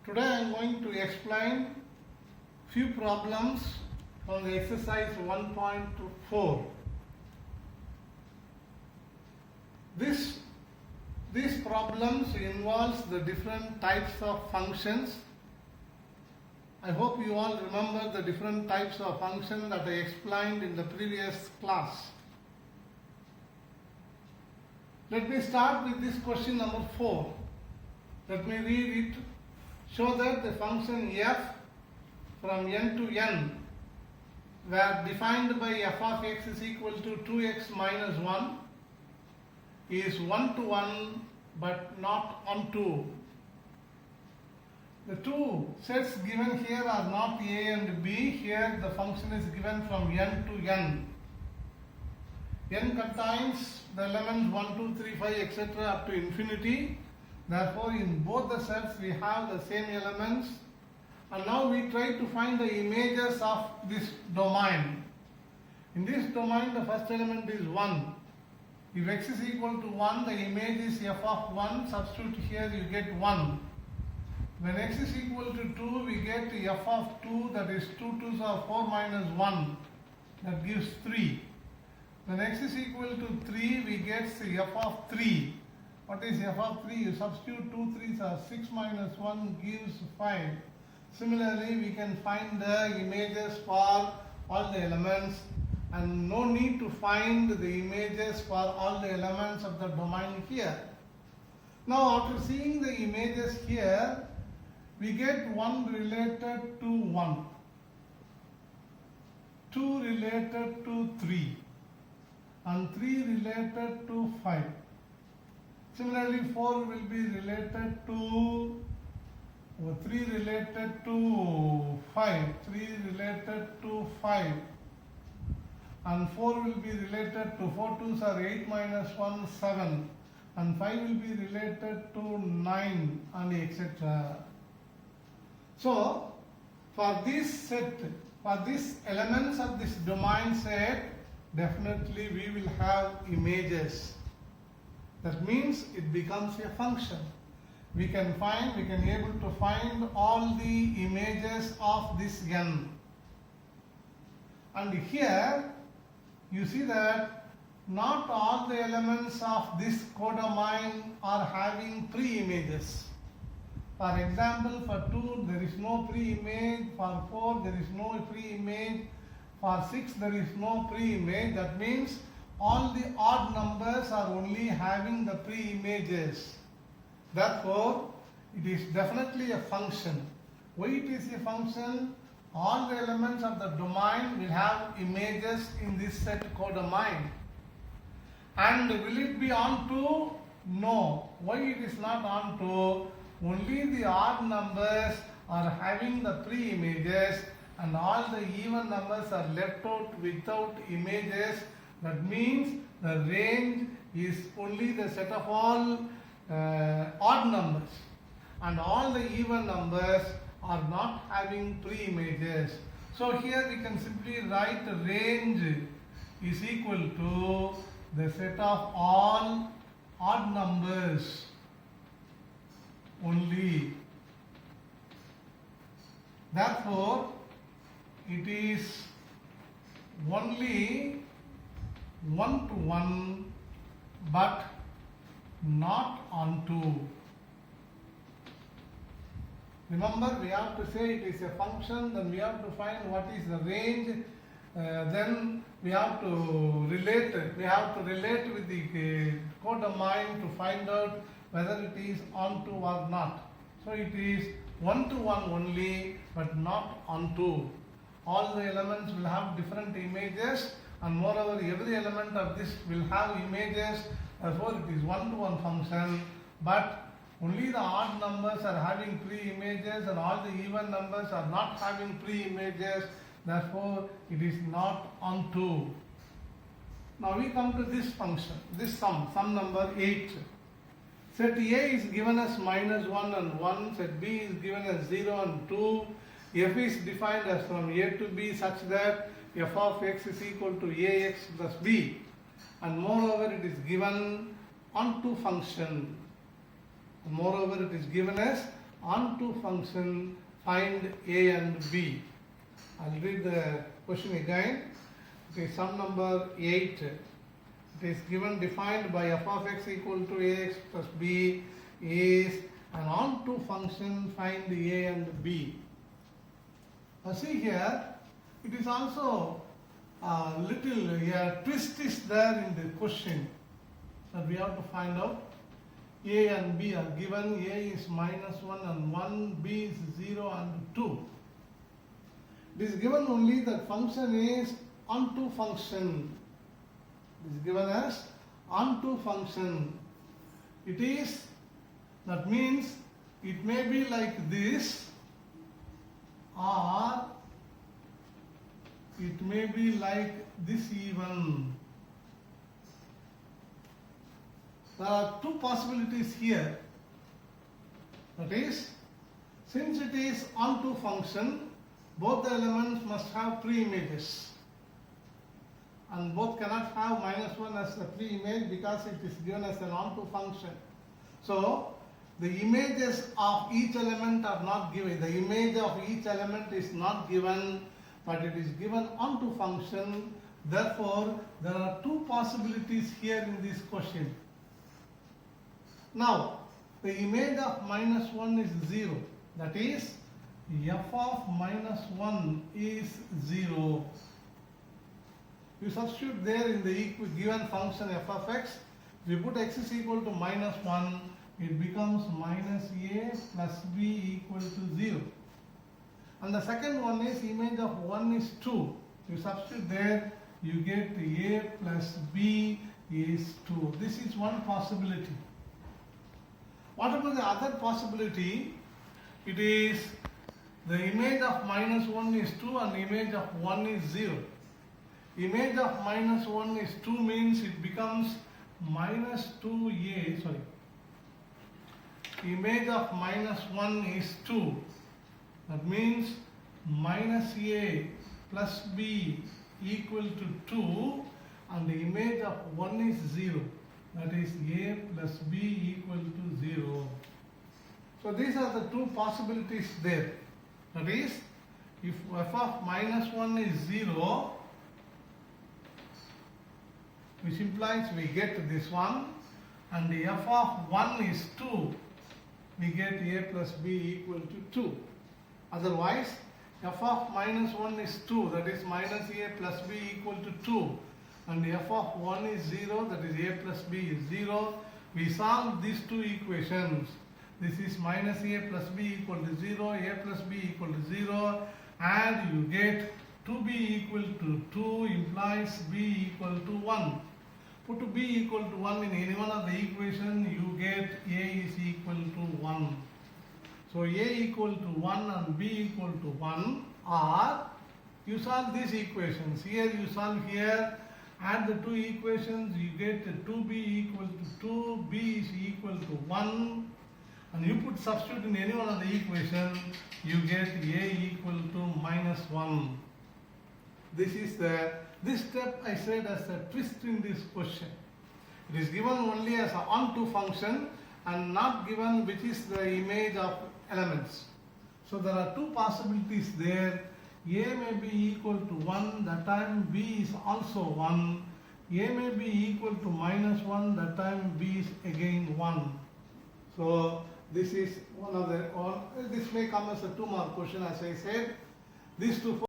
Today I am going to explain few problems from the exercise 1.4. These problems involves the different types of functions. I hope you all remember the different types of functions that I explained in the previous class. Let me start with this question number 4. Let me read it. Show that the function f from n to n where defined by f of x is equal to 2x minus 1 is 1 to 1 but not onto. The two sets given here are not a and b. Here the function is given from n to n. N contains the elements 1, 2, 3, 5 etc. up to infinity. Therefore, in both the sets we have the same elements, and now we try to find the images of this domain. In this domain, the first element is 1. If x is equal to 1, the image is f of 1. Substitute here, you get 1. When x is equal to 2, we get f of 2, that is 2 2s are 4 minus 1, that gives 3. When x is equal to 3, we get f of 3. What is f of 3? You substitute 2 3s are 6 minus 1 gives 5. Similarly, we can find the images for all the elements, and no need to find the images for all the elements of the domain here. Now, after seeing the images here, we get 1 related to 1, 2 related to 3, and 3 related to 5. Similarly, 4 will be related to 3 related to 5, 3 related to 5, and 4 will be related to 4 2s are 8 minus 1 7, and 5 will be related to 9, and etc. So, for this set, for these elements of this domain set, definitely we will have images. That means it becomes a function. We can able to find all the images of this n. And here you see that not all the elements of this codomain are having pre-images. For example, for 2 there is no pre-image, for 4 there is no pre-image, for 6 there is no pre-image. That means all the odd numbers are only having the pre-images. Therefore, it is definitely a function. Why it is a function? All the elements of the domain will have images in this set codomain. And will it be onto? No. Why it is not onto? Only the odd numbers are having the pre-images, and all the even numbers are left out without images. That means the range is only the set of all odd numbers, and all the even numbers are not having pre-images. So here we can simply write the range is equal to the set of all odd numbers only. Therefore, it is only 1 to 1 but not onto. Remember, we have to say it is a function, then we have to find what is the range, then we have to relate with the codomain to find out whether it is onto or not. So it is 1 to 1 only but not onto. All the elements will have different images, and moreover every element of this will have images. Therefore it is 1 to 1 function, but only the odd numbers are having pre-images and all the even numbers are not having pre-images. Therefore it is not onto. Now we come to this function, this sum number 8. Set A is given as minus 1 and 1, set B is given as 0 and 2. F is defined as from A to B such that f of x is equal to ax plus b, and moreover it is given onto function. Moreover, it is given as onto function find a and b. I'll read the question again. It is sum number 8. It is given defined by f of x equal to ax plus b is an onto function find a and b. Now see here, it is also a little twist is there in the question that we have to find out. A and b are given. A is -1 and 1, b is 0 and 2. It is given only that function is onto function. It is given as onto function. It is, that means it may be like this, or it may be like this even. There are two possibilities here. That is, since it is onto function, both the elements must have pre-images. And both cannot have -1 as the pre-image because it is given as an onto function. So, the images of each element are not given. The image of each element is not given, but it is given onto function. Therefore, there are two possibilities here in this question. Now, the image of -1 is 0. That is, f of -1 is 0. You substitute there in the given function f of x. If you put x is equal to -1, it becomes -a plus b equal to 0. And the second one is image of 1 is 2. You substitute there, you get a plus b is 2. This is one possibility. What about the other possibility? It is the image of -1 is 2 and image of 1 is 0. Image of -1 is 2 means it becomes -2a, sorry. Image of -1 is 2. That means -a plus b equal to 2, and the image of 1 is 0. That is a plus b equal to 0. So these are the two possibilities there. That is, if f of -1 is 0, which implies we get this one, and the f of 1 is 2, we get a plus b equal to 2. Otherwise, f of -1 is 2, that is -a plus b equal to 2, and the f of 1 is 0, that is a plus b is 0. We solve these two equations. This is -a plus b equal to 0, a plus b equal to 0, and you get 2b equal to 2 implies b equal to 1. Put b equal to 1 in any one of the equation, you get a is equal to 1. So a equal to 1 and b equal to 1, or you solve these equations. Here you solve here, add the two equations, you get 2b equal to 2, b is equal to 1, and you put substitute in any one of the equation, you get a equal to -1. This step I said as a twist in this question. It is given only as an onto function and not given which is the image of elements. So there are two possibilities there. A may be equal to 1, that time b is also 1. A may be equal to -1, that time b is again 1. So this is one of the, this may come as a 2-mark question, as I said. These two